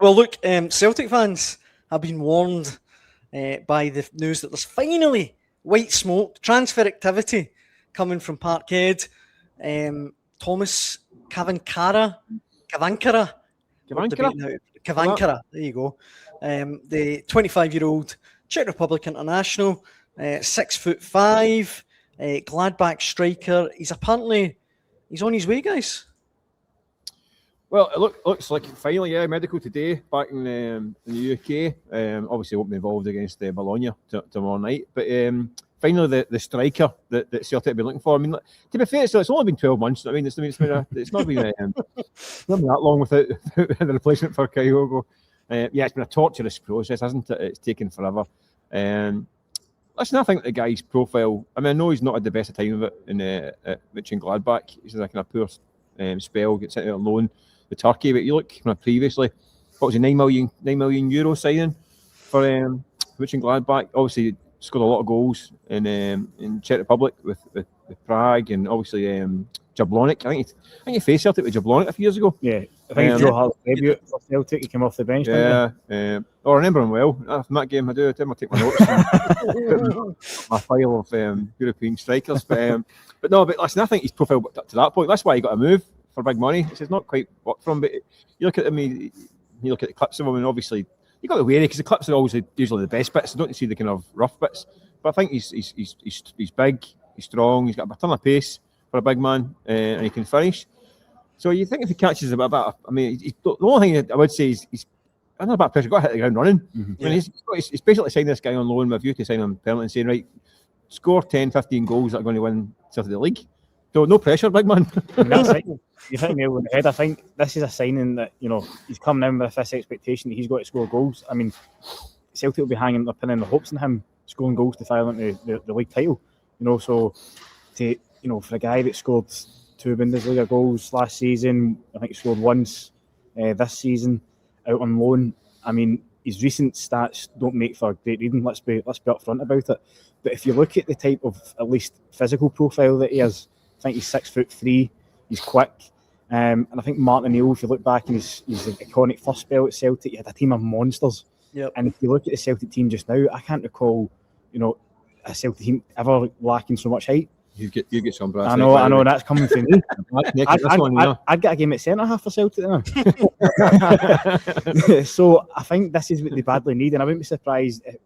Well, look, Celtic fans have been warned by the news that there's finally white smoke, transfer activity coming from Parkhead. Tomas Cvancara, there you go. The 25-year-old Czech Republic international, 6'5", Gladbach striker. He's on his way, guys. Well, it looks like finally, medical today back in the UK. Obviously, won't be involved against Bologna tomorrow night. But finally, the striker that Celtic have been looking for. I mean, to be fair, it's only been 12 months. I mean, it's not been that long without the replacement for Kyogo. It's been a torturous process, hasn't it? It's taken forever. Listen, I think the guy's profile. I mean, I know he's not had the best of time of it in Monchengladbach. He's had a kind of poor spell, gets sent out on loan to Turkey. But you look previously, what was a €9 million signing for Monchengladbach? Obviously, scored a lot of goals in Czech Republic with Prague and obviously Jablonec. I think he faced Celtic with Jablonec a few years ago. Yeah, I think Joe Hart's debut for Celtic. He came off the bench. Yeah, I remember him well. From that game, I do take my notes. My file of European strikers. But listen, I think his profile up to that point. That's why he got a move for big money. It's not quite worked for him. But you look at him, you look at the clips of him, and obviously you got to wary because the clips are always usually the best bits. You don't see the kind of rough bits. But I think he's big, he's strong, he's got a ton of pace for a big man, and he can finish. So you think if he catches a bit, I mean, the only thing I would say is he's under a bit of pressure. Got to hit the ground running. Mm-hmm. I mean, he's basically signing this guy on loan with a view to sign him permanently and saying, right, score 10, 15 goals that are going to win Celtic the league. So no pressure, big man. That's right. You hit me over the head. I think this is a signing that he's coming in with this expectation that he's got to score goals. I mean, Celtic will be pinning the hopes on him scoring goals to file into the league title. So for a guy that scored 2 Bundesliga goals last season, I think he scored once this season out on loan. I mean, his recent stats don't make for great reading. Let's be upfront about it. But if you look at the type of at least physical profile that he has, I think he's 6'3". He's quick, and I think Martin O'Neill. If you look back in his iconic first spell at Celtic, he had a team of monsters. Yep. And if you look at the Celtic team just now, I can't recall, a Celtic team ever lacking so much height. You get some brass. I know that's coming from me. I'd get a game at centre half for Celtic now. So I think this is what they badly need, and I wouldn't be surprised if,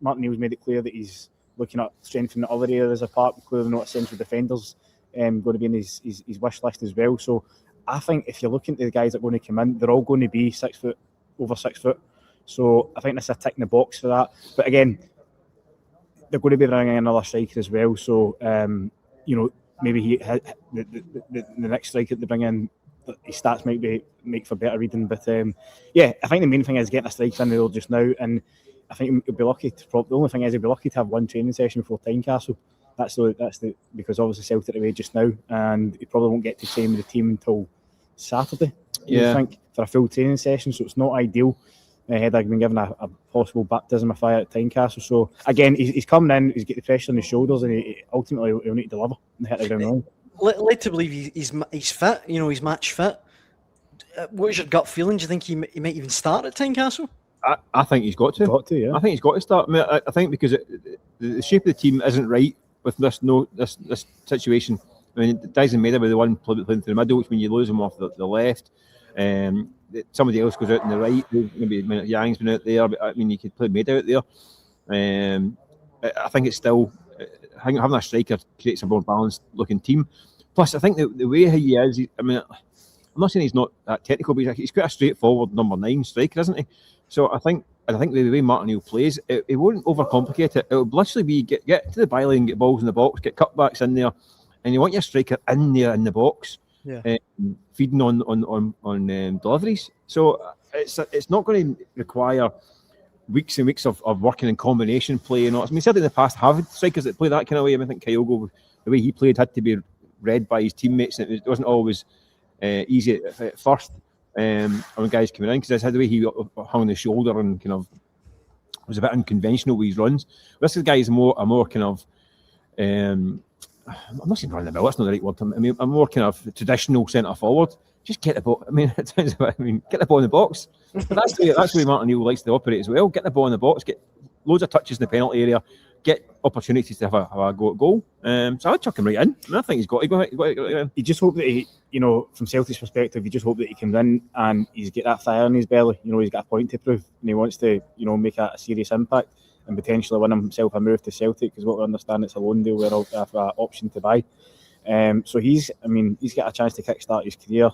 Martin Neal's made it clear that he's looking at strengthening the other areas apart. Clearly not central defenders going to be in his wish list as well. So I think if you're looking at the guys that are going to come in, they're all going to be 6 foot, over 6 foot. So I think that's a tick in the box for that. But again, they're going to be bringing in another striker as well. So, maybe the next striker that they bring in, his stats might make for better reading. But, I think the main thing is getting a striker in there just now. And I think he'll be lucky the only thing is he'll be lucky to have one training session before Tynecastle. Because obviously Celtic are away just now, and he probably won't get to train with the team until Saturday. Yeah. I think for a full training session, so it's not ideal. Had I been given a possible baptism of fire at Tynecastle. So again, he's coming in, he's got the pressure on his shoulders, and ultimately he'll need to deliver and hit the ground running. Led to believe he's fit. He's match fit. What's your gut feeling? Do you think he might even start at Tynecastle? I think he's got to. Yeah. I think he's got to start. I mean, I think because the shape of the team isn't right with this situation. I mean, Dyson Maida with the one playing through the middle, which when you lose him off the left, somebody else goes out on the right. Maybe Yang's been out there, but I mean, you could play Maida out there. I think it's still having a striker creates a more balanced looking team. Plus, I think the way he is, I'm not saying he's not that technical, but he's quite a straightforward number 9 striker, isn't he? So I think the way Martin O'Neill plays, it won't overcomplicate it. It will literally be get to the byline, get balls in the box, get cutbacks in there, and you want your striker in there in the box, feeding on deliveries. So it's not going to require weeks and weeks of working in combination play. And I mean, certainly in the past, have strikers that play that kind of way. I think Kyogo, the way he played, had to be read by his teammates, and it wasn't always easy at first. When guys coming in, because that's how the way he hung on the shoulder and kind of was a bit unconventional with his runs. This guy is a more kind of I'm not saying run the mill, that's not the right word. I mean, a more kind of traditional centre forward. just get the ball. I mean, it sounds a bit, get the ball in the box. But that's the way Martin O'Neill likes to operate as well. Get the ball in the box, get loads of touches in the penalty area, get opportunities to have a go at goal. So I'd chuck him right in. I think he's got to go in. You just hope that he, from Celtic's perspective, you just hope that he comes in and he's got that fire in his belly. He's got a point to prove, and he wants to, make a serious impact and potentially win himself a move to Celtic, because what we understand, it's a loan deal where he'll have an option to buy. So he's got a chance to kickstart his career